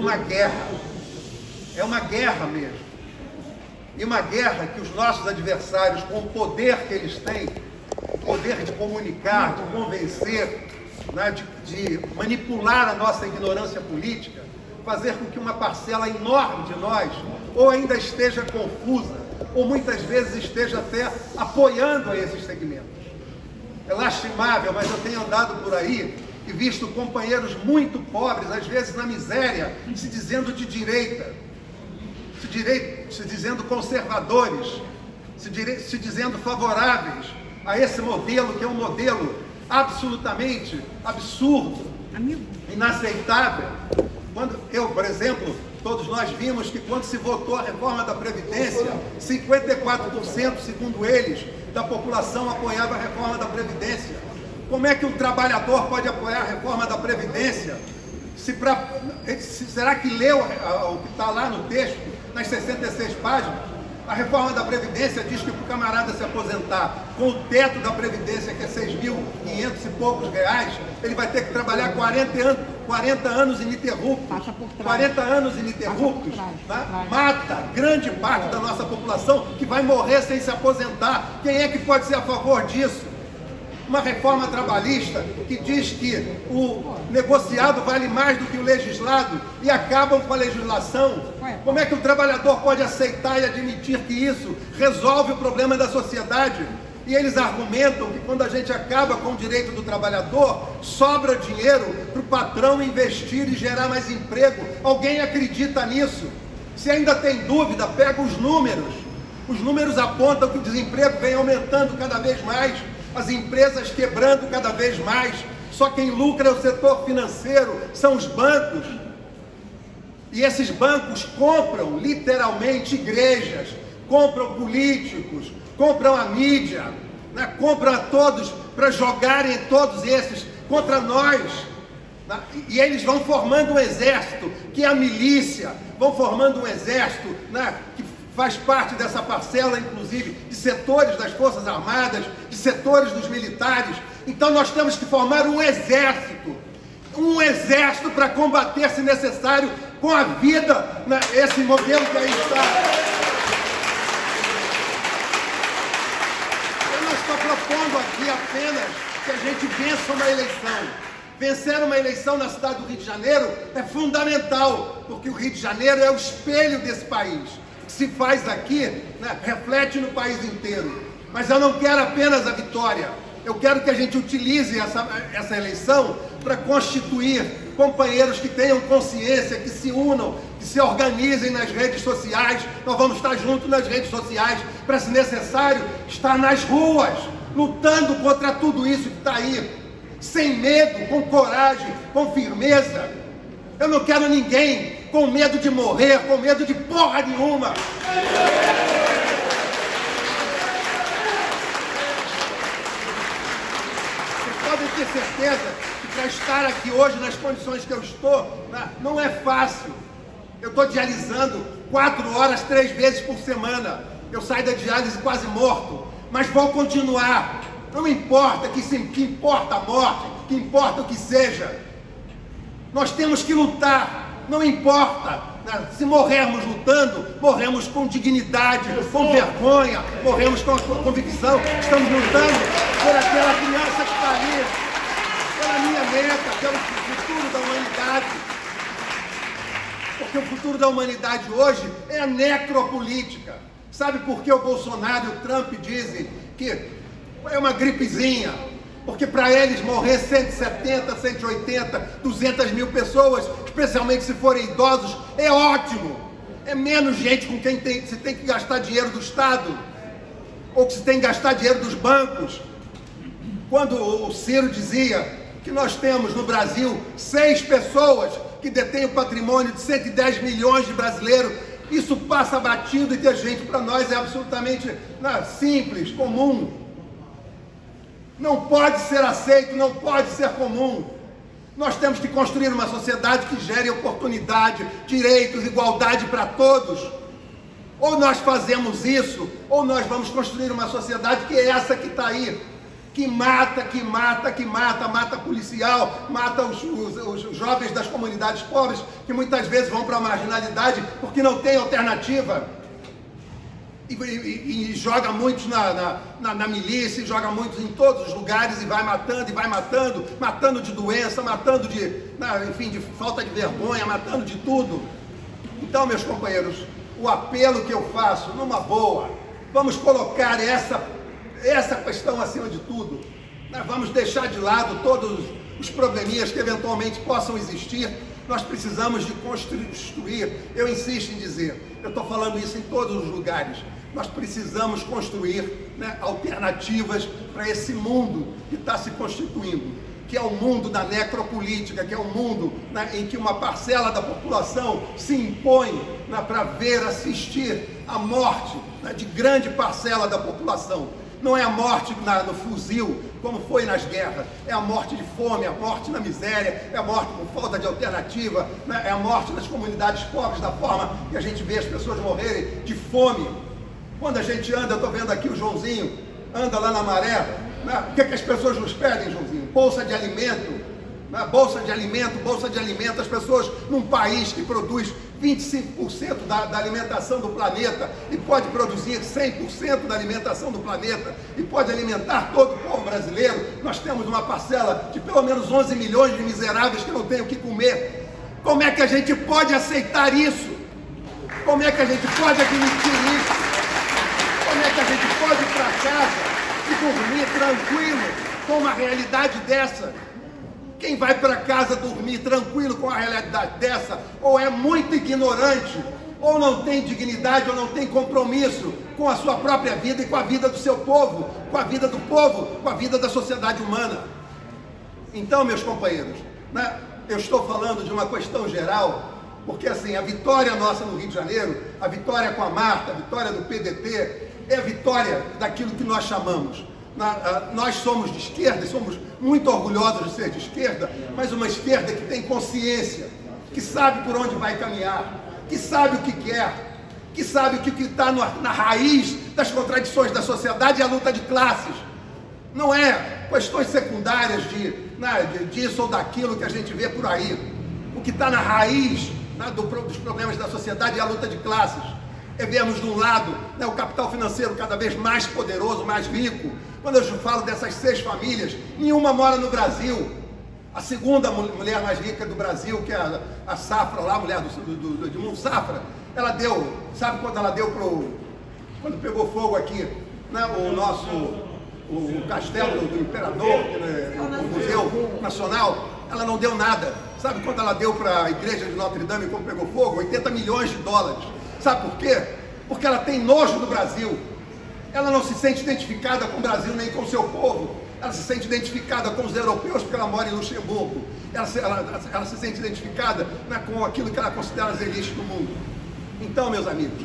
uma guerra. É uma guerra mesmo. E uma guerra que os nossos adversários, com o poder que eles têm, o poder de comunicar, de convencer, né, de manipular a nossa ignorância política, fazer com que uma parcela enorme de nós ou ainda esteja confusa, ou muitas vezes esteja até apoiando a esses segmentos. É lastimável, mas eu tenho andado por aí e visto companheiros muito pobres, às vezes na miséria, se dizendo de direita, se dizendo conservadores, se dizendo favoráveis a esse modelo, que é um modelo absolutamente absurdo, inaceitável. Quando eu, por exemplo, todos nós vimos que quando se votou a reforma da Previdência, 54%, segundo eles, da população apoiava a reforma da Previdência. Como é que um trabalhador pode apoiar a reforma da Previdência? Será que leu o que está lá no texto, nas 66 páginas? A reforma da Previdência diz que para o camarada se aposentar com o teto da Previdência, que é 6.500 e poucos reais, ele vai ter que trabalhar 40 anos ininterruptos. 40 anos ininterruptos, tá? Mata grande parte da nossa população que vai morrer sem se aposentar. Quem é que pode ser a favor disso? Uma reforma trabalhista que diz que o negociado vale mais do que o legislado e acabam com a legislação. Como é que o trabalhador pode aceitar e admitir que isso resolve o problema da sociedade? E eles argumentam que quando a gente acaba com o direito do trabalhador, sobra dinheiro para o patrão investir e gerar mais emprego. Alguém acredita nisso? Se ainda tem dúvida, pega os números. Os números apontam que o desemprego vem aumentando cada vez mais, as empresas quebrando cada vez mais. Só quem lucra é o setor financeiro, são os bancos. E esses bancos compram literalmente igrejas, compram políticos, compram a mídia, né? Compram a todos para jogarem todos esses contra nós. Né? E eles vão formando um exército, que é a milícia, vão formando um exército, né? Que faz parte dessa parcela, inclusive, de setores das Forças Armadas, de setores dos militares. Então nós temos que formar um exército para combater, se necessário, com a vida, né, esse modelo que aí está. Eu não estou propondo aqui apenas que a gente vença uma eleição. Vencer uma eleição na cidade do Rio de Janeiro é fundamental, porque o Rio de Janeiro é o espelho desse país. O que se faz aqui, né, reflete no país inteiro. Mas eu não quero apenas a vitória. Eu quero que a gente utilize essa eleição para constituir companheiros que tenham consciência, que se unam, que se organizem nas redes sociais. Nós vamos estar juntos nas redes sociais para, se necessário, estar nas ruas, lutando contra tudo isso que está aí, sem medo, com coragem, com firmeza. Eu não quero ninguém com medo de morrer, com medo de porra nenhuma. Podem ter certeza que para estar aqui hoje nas condições que eu estou, não é fácil. Eu estou dialisando 4 horas, 3 vezes por semana. Eu saio da diálise quase morto, mas vou continuar. Não importa que importa a morte, que importa o que seja. Nós temos que lutar, não importa. Se morrermos lutando, morremos com dignidade, com vergonha, morremos com a convicção. Estamos lutando por aquela criança que está ali, pela minha neta, pelo futuro da humanidade. Porque o futuro da humanidade hoje é a necropolítica. Sabe por que o Bolsonaro e o Trump dizem que é uma gripezinha? Porque para eles morrer 170, 180, 200 mil pessoas, especialmente se forem idosos, é ótimo. É menos gente com quem se tem que gastar dinheiro do Estado, ou que se tem que gastar dinheiro dos bancos. Quando o Ciro dizia que nós temos no Brasil 6 pessoas que detêm o patrimônio de 110 milhões de brasileiros, isso passa batido e ter gente para nós é absolutamente simples, comum. Não pode ser aceito, não pode ser comum. Nós temos que construir uma sociedade que gere oportunidade, direitos, igualdade para todos. Ou nós fazemos isso, ou nós vamos construir uma sociedade que é essa que está aí, que mata policial, mata os jovens das comunidades pobres, que muitas vezes vão para a marginalidade porque não tem alternativa. E joga muitos na milícia, e joga muitos em todos os lugares, e vai matando de doença, matando de falta de vergonha, matando de tudo. Então, meus companheiros, o apelo que eu faço, numa boa, vamos colocar essa questão acima de tudo. Vamos deixar de lado todos os probleminhas que eventualmente possam existir. Nós precisamos de construir, eu insisto em dizer, eu estou falando isso em todos os lugares, nós precisamos construir alternativas para esse mundo que está se constituindo, que é o mundo da necropolítica, que é o mundo em que uma parcela da população se impõe para ver, assistir a morte de grande parcela da população. Não é a morte no fuzil, como foi nas guerras, é a morte de fome, é a morte na miséria, é a morte por falta de alternativa, é a morte nas comunidades pobres, da forma que a gente vê as pessoas morrerem de fome. Quando a gente anda, eu estou vendo aqui o Joãozinho, anda lá na Maré, o que as pessoas nos pedem, Joãozinho? Bolsa de alimento, bolsa de alimento, as pessoas num país que produz 25% da alimentação do planeta e pode produzir 100% da alimentação do planeta e pode alimentar todo o povo brasileiro, nós temos uma parcela de pelo menos 11 milhões de miseráveis que não têm o que comer. Como é que a gente pode aceitar isso? Como é que a gente pode admitir isso? Como é que a gente pode ir para casa e dormir tranquilo com uma realidade dessa? Quem vai para casa dormir tranquilo com a realidade dessa, ou é muito ignorante, ou não tem dignidade, ou não tem compromisso com a sua própria vida e com a vida do seu povo, com a vida do povo, com a vida da sociedade humana. Então, meus companheiros, eu estou falando de uma questão geral, porque assim, a vitória nossa no Rio de Janeiro, a vitória com a Marta, a vitória do PDT, é a vitória daquilo que nós chamamos. Nós somos de esquerda e somos muito orgulhosos de ser de esquerda, mas uma esquerda que tem consciência, que sabe por onde vai caminhar, que sabe o que quer, que sabe o que está na raiz das contradições da sociedade e a luta de classes. Não é questões secundárias disso ou daquilo que a gente vê por aí. O que está na raiz dos problemas da sociedade é a luta de classes. É vermos de um lado o capital financeiro cada vez mais poderoso, mais rico. Quando eu falo dessas 6 famílias, nenhuma mora no Brasil. A segunda mulher mais rica do Brasil, que é a Safra, lá, a mulher do Edmundo Safra, ela deu, sabe quanto ela deu quando pegou fogo aqui, o castelo do imperador, o Museu Nacional, ela não deu nada. Sabe quanto ela deu para a igreja de Notre Dame quando pegou fogo? 80 milhões de dólares. Sabe por quê? Porque ela tem nojo do Brasil. Ela não se sente identificada com o Brasil nem com o seu povo. Ela se sente identificada com os europeus porque ela mora em Luxemburgo. Ela se sente identificada com aquilo que ela considera as elites do mundo. Então, meus amigos,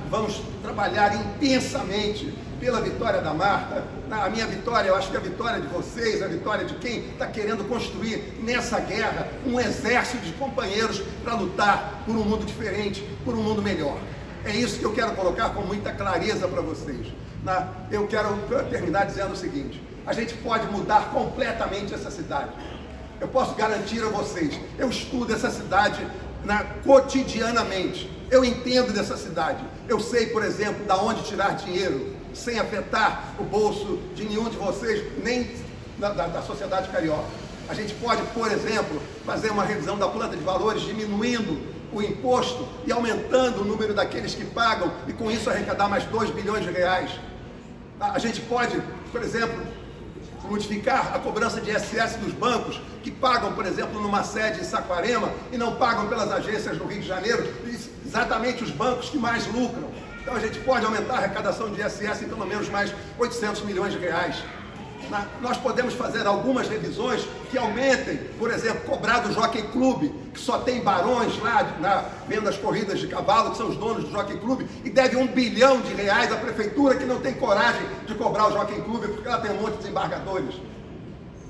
vamos trabalhar intensamente pela vitória da Marta. A minha vitória, eu acho que a vitória de vocês, a vitória de quem está querendo construir nessa guerra um exército de companheiros para lutar por um mundo diferente, por um mundo melhor. É isso que eu quero colocar com muita clareza para vocês. Eu quero terminar dizendo o seguinte: a gente pode mudar completamente essa cidade. Eu posso garantir a vocês, eu estudo essa cidade cotidianamente. Eu entendo dessa cidade. Eu sei, por exemplo, da onde tirar dinheiro sem afetar o bolso de nenhum de vocês, nem da sociedade carioca. A gente pode, por exemplo, fazer uma revisão da planta de valores, diminuindo o imposto e aumentando o número daqueles que pagam, e com isso arrecadar mais 2 bilhões de reais. A gente pode, por exemplo, modificar a cobrança de ISS dos bancos, que pagam, por exemplo, numa sede em Saquarema e não pagam pelas agências do Rio de Janeiro, exatamente os bancos que mais lucram. Então a gente pode aumentar a arrecadação de ISS em pelo menos mais 800 milhões de reais. Nós podemos fazer algumas revisões que aumentem, por exemplo, cobrar do Jockey Club, que só tem barões lá vendo as corridas de cavalo, que são os donos do Jockey Club, e deve 1 bilhão de reais à prefeitura, que não tem coragem de cobrar o Jockey Club porque ela tem um monte de desembargadores.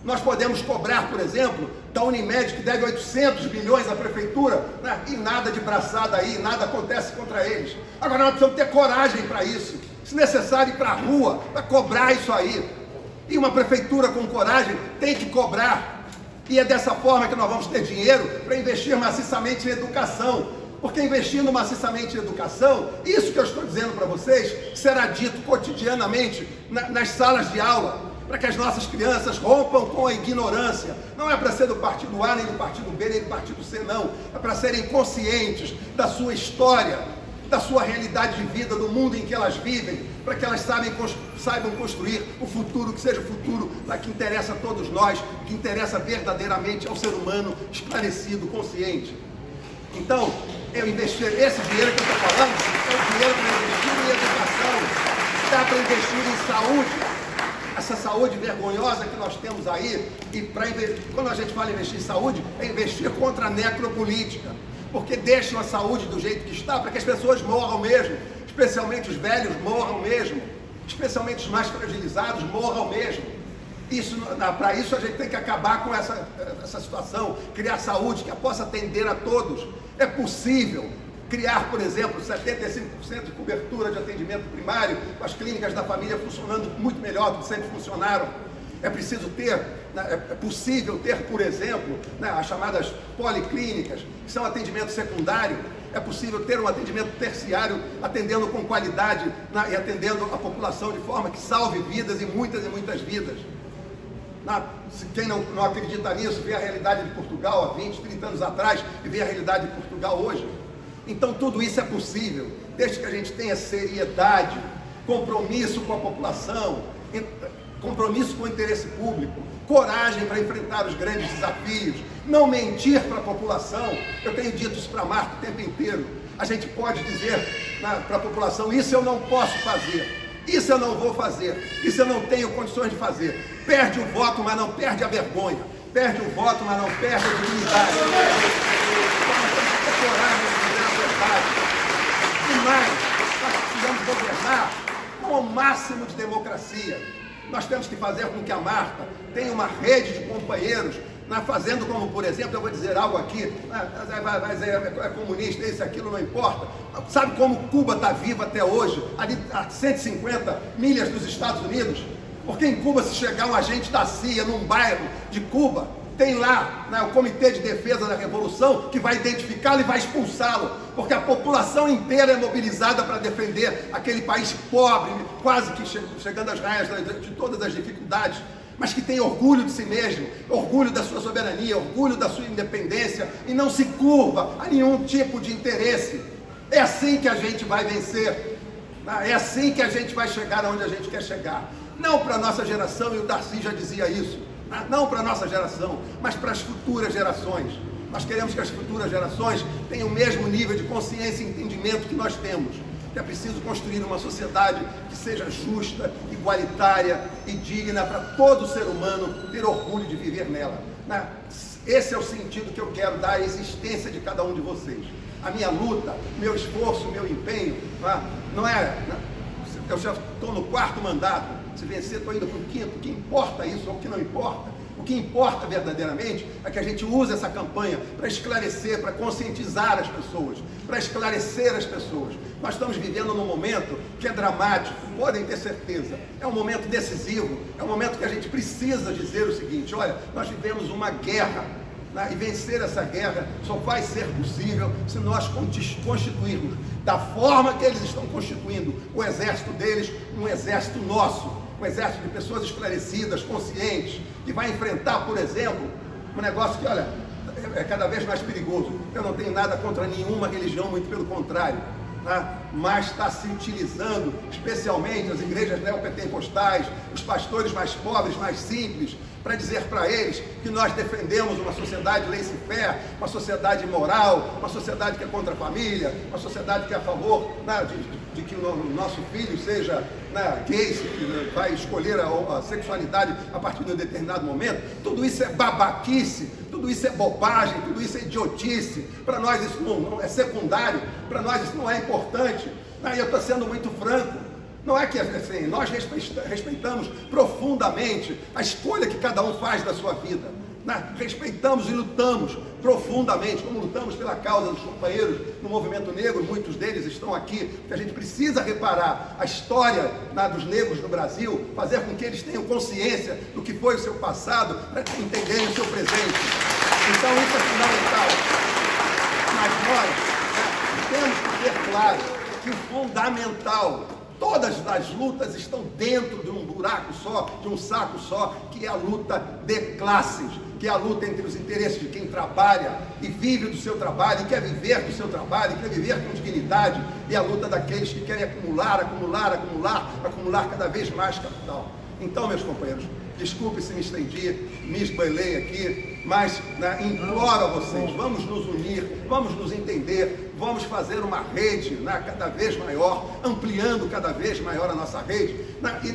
Nós podemos cobrar, por exemplo, da Unimed, que deve 800 milhões à prefeitura, e nada de braçada aí, nada acontece contra eles. Agora nós precisamos ter coragem para isso. Se necessário, ir para a rua para cobrar isso aí. E uma prefeitura com coragem tem que cobrar. E é dessa forma que nós vamos ter dinheiro para investir maciçamente em educação. Porque investindo maciçamente em educação, isso que eu estou dizendo para vocês, será dito cotidianamente nas salas de aula, para que as nossas crianças rompam com a ignorância. Não é para ser do partido A, nem do partido B, nem do partido C, não. É para serem conscientes da sua história, da sua realidade de vida, do mundo em que elas vivem, para que elas saibam construir o futuro, que seja o futuro que interessa a todos nós, que interessa verdadeiramente ao ser humano esclarecido, consciente. Então, eu investir, esse dinheiro que eu estou falando, é o dinheiro para investir em educação, dá para investir em saúde, essa saúde vergonhosa que nós temos aí, e quando a gente fala em investir em saúde, é investir contra a necropolítica, porque deixam a saúde do jeito que está, para que as pessoas morram mesmo, especialmente os velhos morram mesmo, especialmente os mais fragilizados morram mesmo. Para isso a gente tem que acabar com essa situação, criar saúde que possa atender a todos. É possível criar, por exemplo, 75% de cobertura de atendimento primário, com as clínicas da família funcionando muito melhor do que sempre funcionaram. É preciso é possível ter, por exemplo, as chamadas policlínicas, que são atendimento secundário. É possível ter um atendimento terciário, atendendo com qualidade e atendendo a população de forma que salve vidas e muitas vidas. Quem não acredita nisso, vê a realidade de Portugal há 20, 30 anos atrás e vê a realidade de Portugal hoje. Então tudo isso é possível, desde que a gente tenha seriedade, compromisso com a população, compromisso com o interesse público, coragem para enfrentar os grandes desafios, não mentir para a população. Eu tenho dito isso para a Marta o tempo inteiro. A gente pode dizer para a população: isso eu não posso fazer, isso eu não vou fazer, isso eu não tenho condições de fazer. Perde o voto, mas não perde a vergonha. Perde o voto, mas não perde a dignidade. Então nós temos que ter coragem de dizer a verdade. E mais, nós precisamos governar com o máximo de democracia. Nós temos que fazer com que a Marta tenha uma rede de companheiros, fazendo como, por exemplo, eu vou dizer algo aqui, mas é comunista, isso, aquilo, não importa. Sabe como Cuba está viva até hoje, ali a 150 milhas dos Estados Unidos? Porque em Cuba, se chegar um agente da CIA num bairro de Cuba, tem lá o Comitê de Defesa da Revolução que vai identificá-lo e vai expulsá-lo, porque a população inteira é mobilizada para defender aquele país pobre, quase que chegando às raias de todas as dificuldades, mas que tem orgulho de si mesmo, orgulho da sua soberania, orgulho da sua independência, e não se curva a nenhum tipo de interesse. É assim que a gente vai vencer, é assim que a gente vai chegar aonde a gente quer chegar. Não para a nossa geração, e o Darcy já dizia isso, não para a nossa geração, mas para as futuras gerações. Nós queremos que as futuras gerações tenham o mesmo nível de consciência e entendimento que nós temos. Que é preciso construir uma sociedade que seja justa, igualitária e digna para todo ser humano ter orgulho de viver nela. Esse é o sentido que eu quero dar à existência de cada um de vocês. A minha luta, meu esforço, meu empenho, não é... Eu já estou no 4º mandato. Se vencer, estou indo para o 5º. O que importa isso ou o que não importa? O que importa verdadeiramente é que a gente use essa campanha para esclarecer, para conscientizar as pessoas, para esclarecer as pessoas. Nós estamos vivendo num momento que é dramático, podem ter certeza. É um momento decisivo, é um momento que a gente precisa dizer o seguinte: olha, nós vivemos uma guerra, e vencer essa guerra só vai ser possível se nós constituirmos, da forma que eles estão constituindo o exército deles, um exército nosso, um exército de pessoas esclarecidas, conscientes, que vai enfrentar, por exemplo, um negócio que, olha, é cada vez mais perigoso. Eu não tenho nada contra nenhuma religião, muito pelo contrário, mas está se utilizando, especialmente as igrejas neopentecostais, os pastores mais pobres, mais simples, para dizer para eles que nós defendemos uma sociedade laissez-faire, uma sociedade moral, uma sociedade que é contra a família, uma sociedade que é a favor de que o nosso filho seja gay, que vai escolher a sexualidade a partir de um determinado momento. Tudo isso é babaquice, tudo isso é bobagem, tudo isso é idiotice. Para nós isso não é secundário, para nós isso não é importante. E eu estou sendo muito franco. Não é que assim, nós respeitamos profundamente a escolha que cada um faz da sua vida. Respeitamos e lutamos profundamente, como lutamos pela causa dos companheiros no movimento negro, muitos deles estão aqui, porque a gente precisa reparar a história dos negros no Brasil, fazer com que eles tenham consciência do que foi o seu passado, para entenderem o seu presente. Então isso é fundamental. Mas nós temos que ter claro que o fundamental, todas as lutas estão dentro de um buraco só, de um saco só, que é a luta de classes, que é a luta entre os interesses de quem trabalha e vive do seu trabalho, e quer viver do seu trabalho, e quer viver com dignidade, e a luta daqueles que querem acumular cada vez mais capital. Então, meus companheiros, desculpe se me estendi, me esboelei aqui, mas imploro a vocês, vamos nos unir, vamos nos entender, vamos fazer uma rede cada vez maior, ampliando cada vez maior a nossa rede, e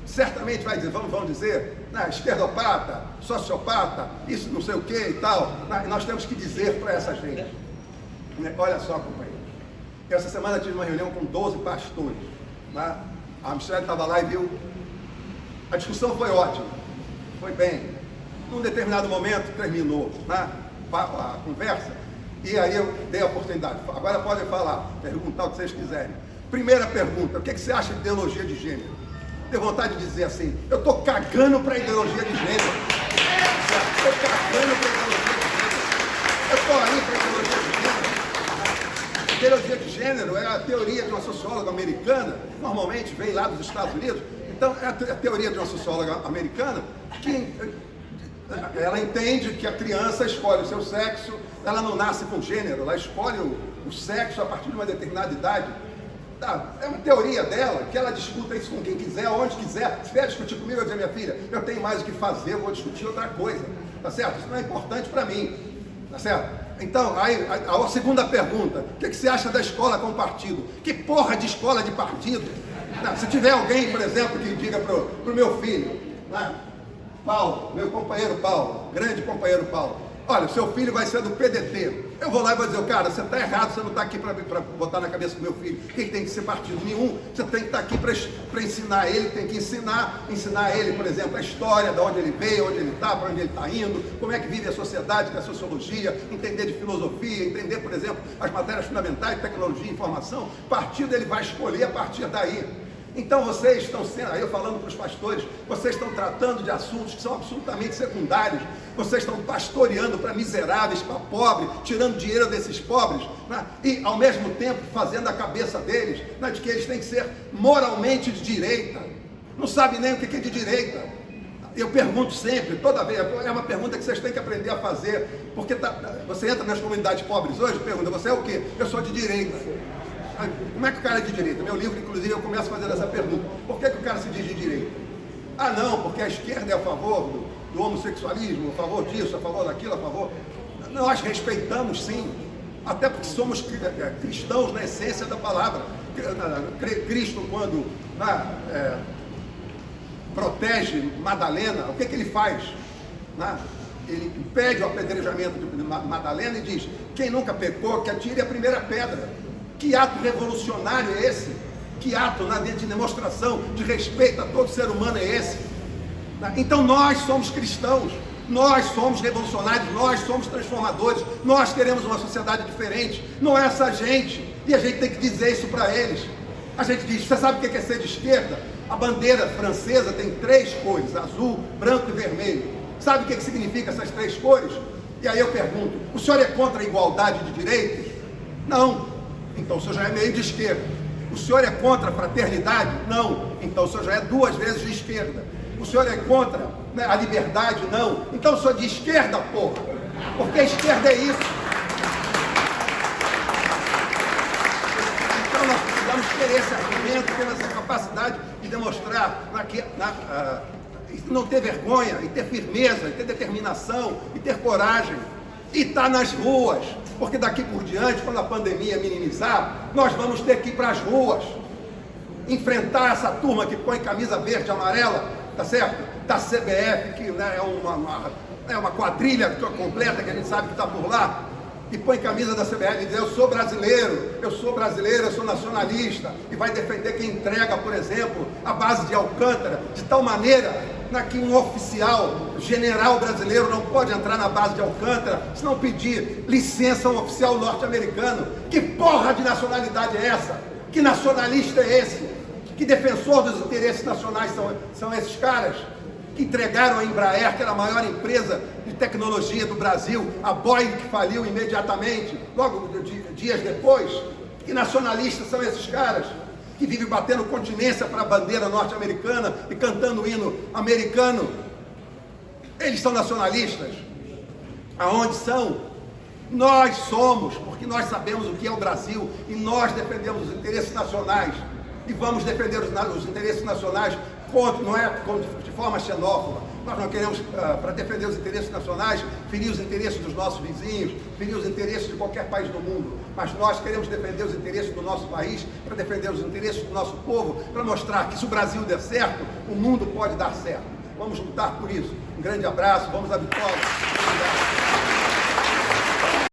certamente vão dizer, esquerdopata, sociopata, isso não sei o que e tal, nós temos que dizer para essa gente, olha só, companheiro, essa semana tive uma reunião com 12 pastores, a Michelle estava lá e viu, a discussão foi ótima, foi bem, num determinado momento terminou a conversa, e aí eu dei a oportunidade, agora podem falar, perguntar o que vocês quiserem. Primeira pergunta, o que você acha de ideologia de gênero? Tenho vontade de dizer assim, eu estou cagando para a ideologia de gênero. Estou cagando para a ideologia de gênero. Eu estou aí para a ideologia de gênero. A ideologia de gênero é a teoria de uma socióloga americana, normalmente vem lá dos Estados Unidos. Então, é a teoria de uma socióloga americana que ela entende que a criança escolhe o seu sexo, ela não nasce com gênero, ela escolhe o sexo a partir de uma determinada idade. É uma teoria dela, que ela discuta isso com quem quiser, onde quiser. Se quer discutir comigo, eu dizer, minha filha, eu tenho mais o que fazer, eu vou discutir outra coisa, tá certo? Isso não é importante para mim, tá certo? Então, aí, a segunda pergunta, o que você acha da escola com partido? Que porra de escola de partido? Se tiver alguém, por exemplo, que diga pro meu filho, Paulo, meu companheiro Paulo, grande companheiro Paulo, olha, seu filho vai ser do PDT. Eu vou lá e vou dizer, cara, você está errado, você não está aqui para botar na cabeça do meu filho que tem que ser partido nenhum, você tem que estar aqui para ensinar ele, tem que ensinar ele, por exemplo, a história, de onde ele veio, onde ele está, para onde ele está indo, como é que vive a sociedade, com a sociologia, entender de filosofia, entender, por exemplo, as matérias fundamentais de tecnologia e informação. Partido ele vai escolher a partir daí. Então vocês estão sendo, aí eu falando para os pastores, vocês estão tratando de assuntos que são absolutamente secundários, vocês estão pastoreando para miseráveis, para pobres, tirando dinheiro desses pobres, e ao mesmo tempo fazendo a cabeça deles, de que eles têm que ser moralmente de direita, não sabem nem o que é de direita. Eu pergunto sempre, toda vez, é uma pergunta que vocês têm que aprender a fazer, porque você entra nas comunidades pobres hoje, pergunta, você é o quê? Eu sou de direita. Como é que o cara é de direita? Meu livro, inclusive, eu começo fazendo essa pergunta. Por que o cara se diz de direita? Ah, não, porque a esquerda é a favor do homossexualismo, a favor disso, a favor daquilo, a favor... Nós respeitamos, sim, até porque somos cristãos na essência da palavra. Cristo, quando protege Madalena, o que ele faz? Ele impede o apedrejamento de Madalena e diz, quem nunca pecou, que atire a primeira pedra. Que ato revolucionário é esse? Que ato de demonstração de respeito a todo ser humano é esse? Então nós somos cristãos, nós somos revolucionários, nós somos transformadores, nós queremos uma sociedade diferente, não é essa gente, e a gente tem que dizer isso para eles. A gente diz, você sabe o que é ser de esquerda? A bandeira francesa tem 3 cores, azul, branco e vermelho. Sabe o que significa essas 3 cores? E aí eu pergunto, o senhor é contra a igualdade de direitos? Não. Então o senhor já é meio de esquerda. O senhor é contra a fraternidade? Não. Então o senhor já é 2 vezes de esquerda. O senhor é contra a liberdade? Não. Então o senhor é de esquerda, porra. Porque a esquerda é isso. Então nós precisamos ter esse argumento, ter essa capacidade de demonstrar não ter vergonha, e ter firmeza, e ter determinação, e ter coragem. E estar nas ruas, porque daqui por diante, quando a pandemia minimizar, nós vamos ter que ir para as ruas, enfrentar essa turma que põe camisa verde e amarela, tá certo? Da CBF, que é uma quadrilha completa que a gente sabe que está por lá, e põe camisa da CBF e diz, eu sou brasileiro, eu sou nacionalista, e vai defender quem entrega, por exemplo, a base de Alcântara, de tal maneira que um oficial general brasileiro não pode entrar na base de Alcântara se não pedir licença a um oficial norte-americano. Que porra de nacionalidade é essa? Que nacionalista é esse? Que defensor dos interesses nacionais são esses caras? Que entregaram a Embraer, que era a maior empresa de tecnologia do Brasil, a Boeing, que faliu imediatamente, logo dias depois. Que nacionalistas são esses caras? Que vivem batendo continência para a bandeira norte-americana e cantando o hino americano. Eles são nacionalistas? Aonde são? Nós somos, porque nós sabemos o que é o Brasil e nós defendemos os interesses nacionais e vamos defender os interesses nacionais não é de forma xenófoba. Nós não queremos, para defender os interesses nacionais, ferir os interesses dos nossos vizinhos, ferir os interesses de qualquer país do mundo, mas nós queremos defender os interesses do nosso país, para defender os interesses do nosso povo, para mostrar que se o Brasil der certo, o mundo pode dar certo. Vamos lutar por isso. Um grande abraço, vamos à vitória. Obrigado.